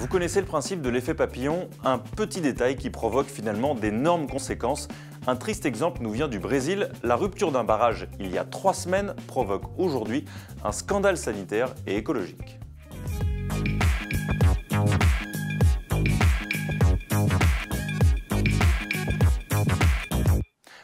Vous connaissez le principe de l'effet papillon, un petit détail qui provoque finalement d'énormes conséquences. Un triste exemple nous vient du Brésil. La rupture d'un barrage il y a 3 semaines provoque aujourd'hui un scandale sanitaire et écologique.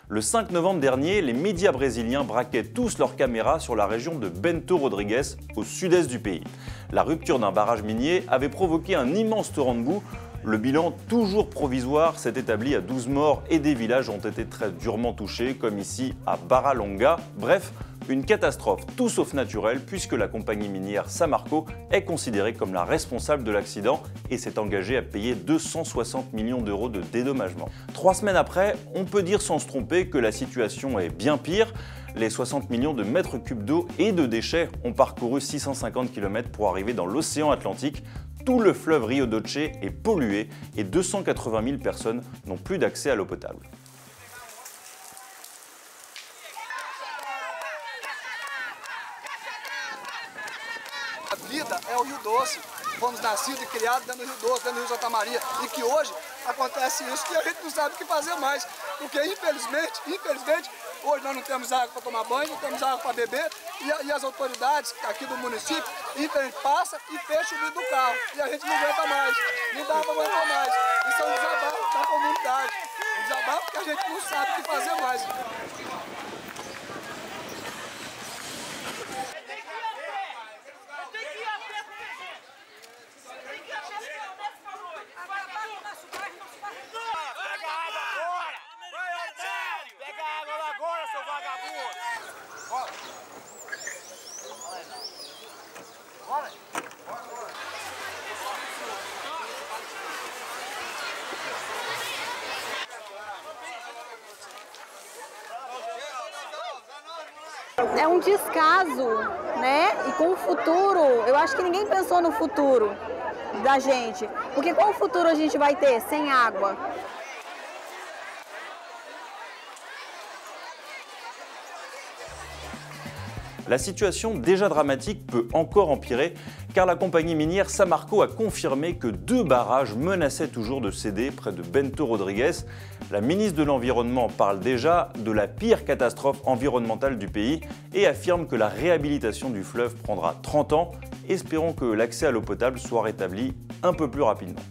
Le 5 novembre dernier, les médias brésiliens braquaient tous leurs caméras sur la région de Bento Rodrigues, au sud-est du pays. La rupture d'un barrage minier avait provoqué un immense torrent de boue. Le bilan, toujours provisoire, s'est établi à 12 morts et des villages ont été très durement touchés, comme ici à Barra Longa. Bref, une catastrophe tout sauf naturelle puisque la compagnie minière Samarco est considérée comme la responsable de l'accident et s'est engagée à payer 260 millions d'euros de dédommagement. 3 semaines après, on peut dire sans se tromper que la situation est bien pire. Les 60 millions de mètres cubes d'eau et de déchets ont parcouru 650 km pour arriver dans l'océan Atlantique. Tout le fleuve Rio Doce est pollué et 280 000 personnes n'ont plus d'accès à l'eau potable. A vida é o Rio Doce. Fomos nascidos e criados dentro do Rio Doce, dentro do Rio Santa Maria. E que hoje acontece isso que a gente não sabe o que fazer mais. Porque infelizmente, hoje nós não temos água para tomar banho, não temos água para beber. E as autoridades aqui do município, infelizmente, passam e fecham o vidro do carro. E a gente não aguenta mais, não dá para aguentar mais. Isso é um desabafo da comunidade. Um desabafo que a gente não sabe o que fazer mais. É um descaso, né? E com o futuro, eu acho que ninguém pensou no futuro da gente. Porque qual futuro a gente vai ter sem água? La situation déjà dramatique peut encore empirer car la compagnie minière Samarco a confirmé que 2 barrages menaçaient toujours de céder près de Bento Rodrigues. La ministre de l'Environnement parle déjà de la pire catastrophe environnementale du pays et affirme que la réhabilitation du fleuve prendra 30 ans. Espérons que l'accès à l'eau potable soit rétabli un peu plus rapidement.